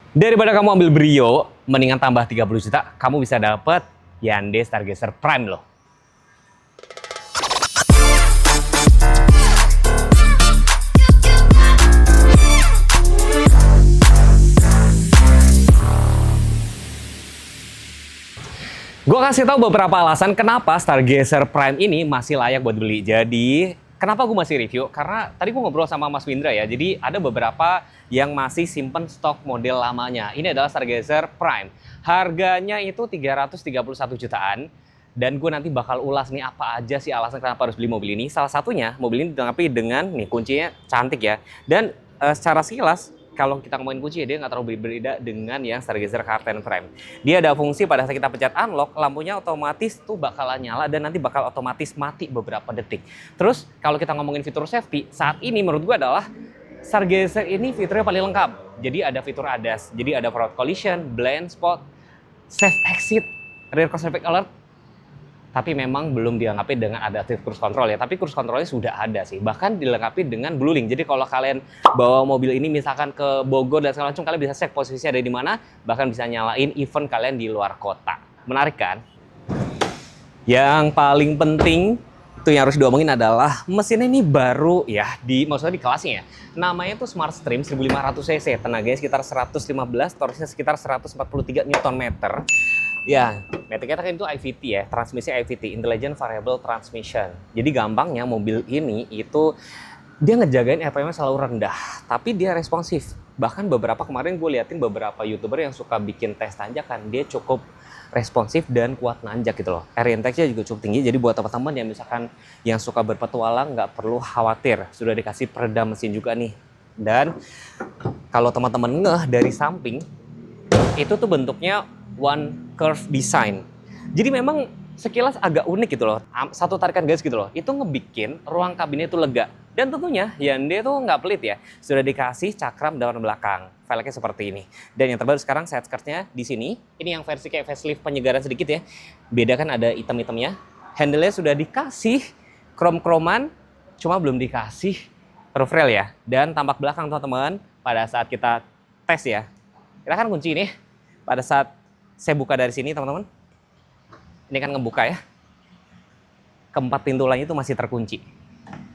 Daripada kamu ambil Brio, mendingan tambah 30 juta, kamu bisa dapat Hyundai Stargazer Prime loh. Gue kasih tahu beberapa alasan kenapa Stargazer Prime ini masih layak buat beli. Jadi, kenapa gue masih review? Karena tadi gue ngobrol sama Mas Windra ya. Jadi, ada beberapa yang masih simpen stok model lamanya. Ini adalah Stargazer Prime. Harganya itu 331 jutaan. Dan gue nanti bakal ulas nih apa aja sih alasan kenapa harus beli mobil ini. Salah satunya, mobil ini dilengkapi dengan nih kuncinya cantik ya. Dan secara sekilas, kalau kita ngomongin kunci ya, dia nggak terlalu berbeda dengan yang Stargazer Car10 Prime. Dia ada fungsi pada saat kita pencet unlock, lampunya otomatis tuh bakalan nyala dan nanti bakal otomatis mati beberapa detik. Terus kalau kita ngomongin fitur safety, saat ini menurut gue adalah Stargazer ini fiturnya paling lengkap. Jadi ada fitur ADAS, jadi ada fraud collision, blind spot, safe exit, rear traffic alert. Tapi memang belum dilengkapi dengan adaptive cruise control ya. Tapi cruise controlnya sudah ada sih. Bahkan dilengkapi dengan blueling. Jadi kalau kalian bawa mobil ini misalkan ke Bogor dan segala macam, kalian bisa cek posisinya ada di mana. Bahkan bisa nyalain event kalian di luar kota. Menarik kan? Yang paling penting itu yang harus diomongin adalah mesinnya ini baru ya, maksudnya di kelasnya ya. Namanya tuh Smart Stream 1500 cc, tenaganya sekitar 115, torsinya sekitar 143 Nm. Ya, metiknya kan itu IVT ya, transmisi IVT, Intelligent Variable Transmission. Jadi gampangnya mobil ini itu dia ngejagain RPM-nya selalu rendah, tapi dia responsif. Bahkan beberapa kemarin gue liatin beberapa YouTuber yang suka bikin tes tanjakan, dia cukup responsif dan kuat nanjak gitu loh. Air intake-nya juga cukup tinggi, jadi buat teman-teman yang misalkan yang suka berpetualang nggak perlu khawatir, sudah dikasih peredam mesin juga nih. Dan kalau teman-teman ngeh dari samping, itu tuh bentuknya one curve design. Jadi memang sekilas agak unik gitu loh. Satu tarikan garis gitu loh. Itu ngebikin ruang kabinnya itu lega. Dan tentunya Hyundai tuh nggak pelit ya. Sudah dikasih cakram depan belakang. Velgnya seperti ini. Dan yang terbaru sekarang side skirtnya di sini. Ini yang versi kayak facelift penyegaran sedikit ya. Beda kan ada item-itemnya. Handle-nya sudah dikasih krom-kroman. Cuma belum dikasih roof rail ya. Dan tampak belakang teman-teman pada saat kita tes ya. Kita kan kunci ini. Pada saat saya buka dari sini teman-teman, ini kan ngebuka ya, keempat pintu lainnya itu masih terkunci.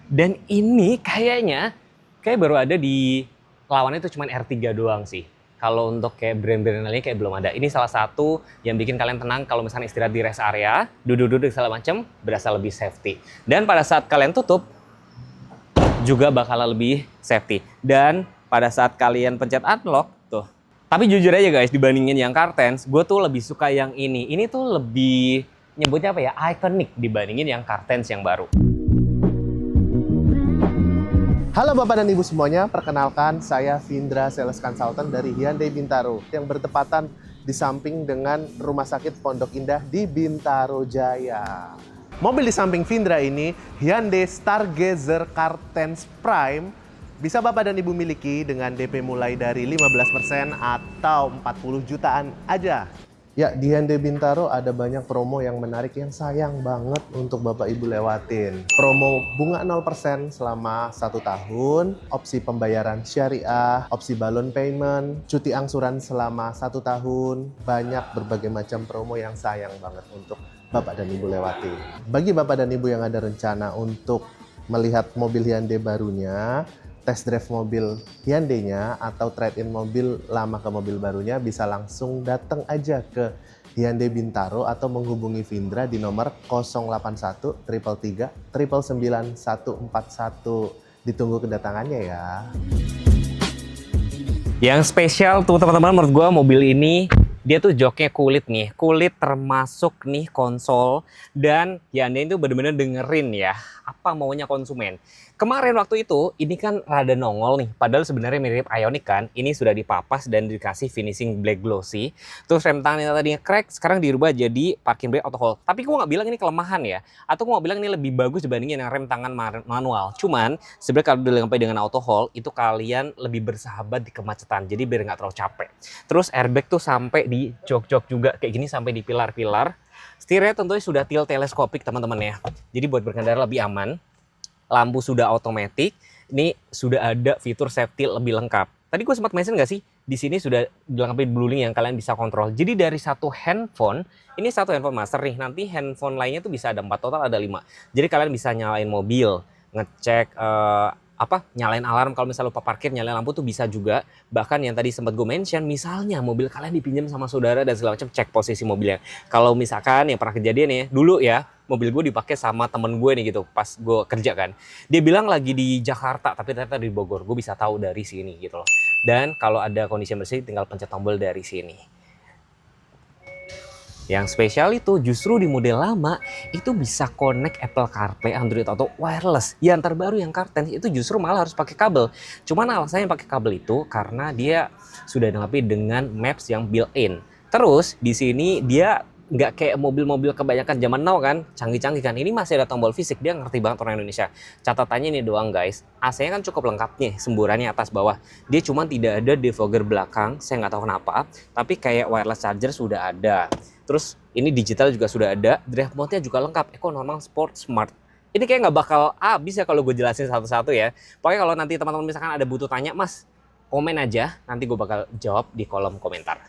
Dan ini kayak baru ada di lawannya itu cuma R3 doang sih. Kalau untuk kayak brand-brand lainnya kayak belum ada. Ini salah satu yang bikin kalian tenang kalau misalnya istirahat di rest area, duduk-duduk segala macam, berasa lebih safety. Dan pada saat kalian tutup, juga bakal lebih safety. Dan pada saat kalian pencet unlock, tuh. Tapi jujur aja guys, dibandingin yang Car10, gue tuh lebih suka yang ini. Ini tuh lebih, nyebutnya apa ya, iconic dibandingin yang Car10 yang baru. Halo Bapak dan Ibu semuanya, perkenalkan saya Vindra Sales Consultant dari Hyundai Bintaro yang bertepatan di samping dengan Rumah Sakit Pondok Indah di Bintaro Jaya. Mobil di samping Vindra ini Hyundai Stargazer Car10 Prime bisa Bapak dan Ibu miliki dengan DP mulai dari 15% atau 40 jutaan aja. Ya, di Hyundai Bintaro ada banyak promo yang menarik yang sayang banget untuk Bapak Ibu lewatin. Promo bunga 0% selama 1 tahun, opsi pembayaran syariah, opsi balloon payment, cuti angsuran selama 1 tahun, banyak berbagai macam promo yang sayang banget untuk Bapak dan Ibu lewati. Bagi Bapak dan Ibu yang ada rencana untuk melihat mobil Hyundai barunya, test drive mobil Hyundai-nya atau trade-in mobil lama ke mobil barunya, bisa langsung datang aja ke Hyundai Bintaro atau menghubungi Vindra di nomor 081 333 999 141. Ditunggu kedatangannya ya. Yang spesial tuh teman-teman menurut gue mobil ini, dia tuh joknya kulit nih, kulit termasuk nih konsol, dan Hyundai itu bener-bener dengerin ya apa maunya konsumen. Kemarin waktu itu ini kan rada nongol nih, padahal sebenarnya mirip Ioniq kan. Ini sudah dipapas dan dikasih finishing black glossy. Terus rem tangan yang tadinya crack sekarang dirubah jadi parking brake auto hold. Tapi gue nggak bilang ini kelemahan ya, atau gue nggak bilang ini lebih bagus dibandingin yang rem tangan manual. Cuman sebenarnya kalau dilengkapi dengan auto hold itu kalian lebih bersahabat di kemacetan, jadi biar nggak terlalu capek. Terus airbag tuh sampai di jok-jok juga kayak gini, sampai di pilar-pilar. Setirnya tentunya sudah tilt teleskopik teman-teman ya, jadi buat berkendara lebih aman. Lampu sudah otomatis, ini sudah ada fitur safety lebih lengkap. Tadi gue sempat mention nggak sih, di sini sudah dilengkapi blueling yang kalian bisa kontrol. Jadi dari satu handphone, ini satu handphone master nih, nanti handphone lainnya tuh bisa ada 4, total ada 5. Jadi kalian bisa nyalain mobil, ngecek nyalain alarm kalau misalnya lupa parkir, nyalain lampu tuh bisa juga. Bahkan yang tadi sempat gue mention, misalnya mobil kalian dipinjam sama saudara dan segala macam, cek posisi mobilnya. Kalau misalkan yang pernah kejadian ya, dulu ya, mobil gue dipakai sama temen gue nih gitu pas gue kerja kan. Dia bilang lagi di Jakarta tapi ternyata di Bogor. Gue bisa tahu dari sini gitu loh. Dan kalau ada kondisi bersih tinggal pencet tombol dari sini. Yang spesial itu justru di model lama itu bisa connect Apple CarPlay, Android Auto wireless. Yang terbaru yang CarSense itu justru malah harus pakai kabel. Cuman alasannya pakai kabel itu karena dia sudah dilengkapi dengan Maps yang built-in. Terus di sini dia nggak kayak mobil-mobil kebanyakan zaman now kan, canggih-canggih kan. Ini masih ada tombol fisik, dia ngerti banget orang Indonesia. Catatannya ini doang guys, AC-nya kan cukup lengkap nih, semburannya atas bawah. Dia cuma tidak ada defogger belakang, saya nggak tahu kenapa. Tapi kayak wireless charger sudah ada. Terus ini digital juga sudah ada, drive mode-nya juga lengkap, Eco, Normal, Sport, Smart. Ini kayak nggak bakal habis ya kalau gue jelasin satu-satu ya. Pokoknya kalau nanti teman-teman misalkan ada butuh tanya, Mas, komen aja, nanti gue bakal jawab di kolom komentar.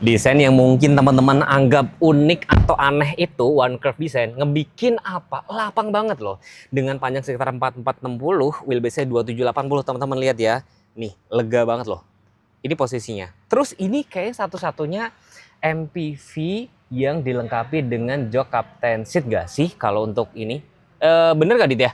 Desain yang mungkin teman-teman anggap unik atau aneh itu One Curve Design ngebikin apa? Lapang banget loh. Dengan panjang sekitar 4460, wheelbase-nya 2780, teman-teman lihat ya. Nih, lega banget loh. Ini posisinya. Terus ini kayak satu-satunya MPV yang dilengkapi dengan jok captain seat gak sih kalau untuk ini? Bener gak Dit ya?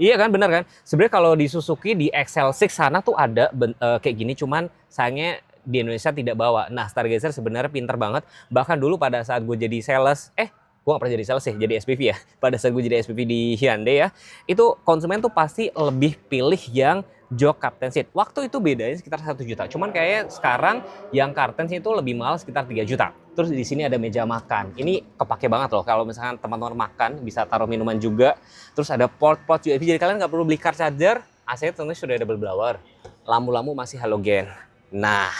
Iya kan, bener kan? Sebenarnya kalau di Suzuki di XL6 sana tuh ada kayak gini, cuman sayangnya di Indonesia tidak bawa. Nah, Stargazer sebenarnya pinter banget. Bahkan dulu pada saat gue jadi sales, gue gak pernah jadi sales ya, jadi SPV ya. Pada saat gue jadi SPV di Hyundai ya, itu konsumen tuh pasti lebih pilih yang jok captain seat. Waktu itu bedanya sekitar 1 juta. Cuman kayak sekarang yang captain seat itu lebih mahal sekitar 3 juta. Terus di sini ada meja makan. Ini kepake banget loh. Kalau misalkan teman-teman makan, bisa taruh minuman juga. Terus ada port USB. Jadi kalian nggak perlu beli car charger. AC tentunya sudah double blower. Lampu-lampu masih halogen. Nah,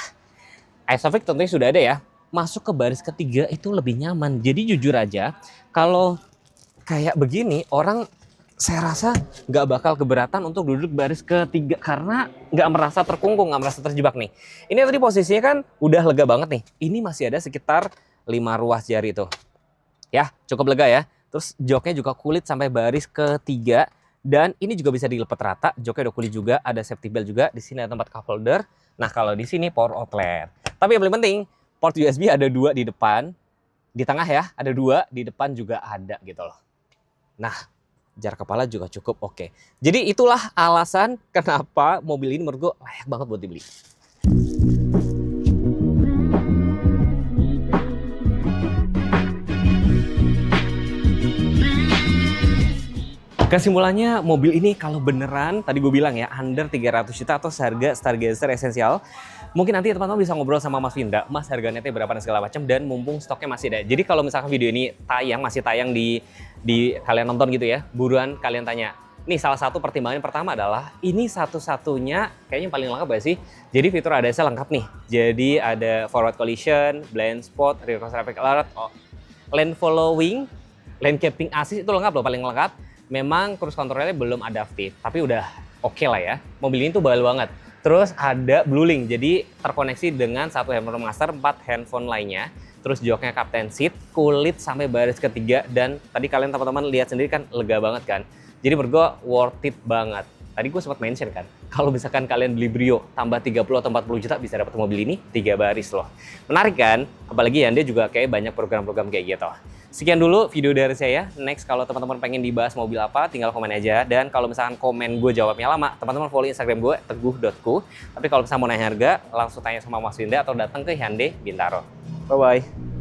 Isofix tentunya sudah ada ya. Masuk ke baris ketiga itu lebih nyaman. Jadi jujur aja, kalau kayak begini orang saya rasa nggak bakal keberatan untuk duduk baris ketiga karena nggak merasa terkungkung, nggak merasa terjebak nih. Ini tadi posisinya kan udah lega banget nih. Ini masih ada sekitar 5 ruas jari tuh. Ya, cukup lega ya. Terus joknya juga kulit sampai baris ketiga. Dan ini juga bisa dilipat rata. Joknya udah kulit juga, ada safety belt juga. Di sini ada tempat cup holder. Nah, kalau di sini power outlet. Tapi yang paling penting, port USB ada 2 di depan. Di tengah ya, ada 2. Di depan juga ada gitu loh. Nah, jarak kepala juga cukup oke. Jadi itulah alasan kenapa mobil ini menurut gue layak banget buat dibeli. Kesimpulannya mobil ini kalau beneran tadi gue bilang ya under 300 juta atau seharga Stargazer esensial, mungkin nanti teman-teman bisa ngobrol sama Mas Vindra, Mas harga netnya berapa dan segala macam, dan mumpung stoknya masih ada. Jadi kalau misalkan video ini masih tayang di kalian nonton gitu ya, buruan kalian tanya. Nih salah satu pertimbangan pertama adalah ini satu-satunya kayaknya paling lengkap ya sih. Jadi fitur ADAS lengkap nih. Jadi ada forward collision, blind spot, rear cross traffic alert, lane following, lane keeping assist itu lengkap loh, paling lengkap. Memang cruise controlnya belum adaptif, tapi udah oke lah ya. Mobil ini tuh bawel banget. Terus ada blueling, jadi terkoneksi dengan satu handphone master, 4 handphone lainnya. Terus joknya captain seat, kulit sampai baris ketiga, dan tadi kalian teman-teman lihat sendiri kan lega banget kan. Jadi menurut gue worth it banget. Tadi gue sempat mention kan, kalau misalkan kalian beli Brio tambah 30 atau 40 juta bisa dapat mobil ini 3 baris loh. Menarik kan? Apalagi ya dia juga kayak banyak program-program kayak gitu. Sekian dulu video dari saya. Next kalau teman-teman pengen dibahas mobil apa, tinggal komen aja. Dan kalau misalkan komen gue jawabnya lama, teman-teman follow Instagram gue teguh.ku. Tapi kalau misalkan mau nanya harga, langsung tanya sama Mas Winda atau datang ke Hyundai Bintaro. Bye-bye.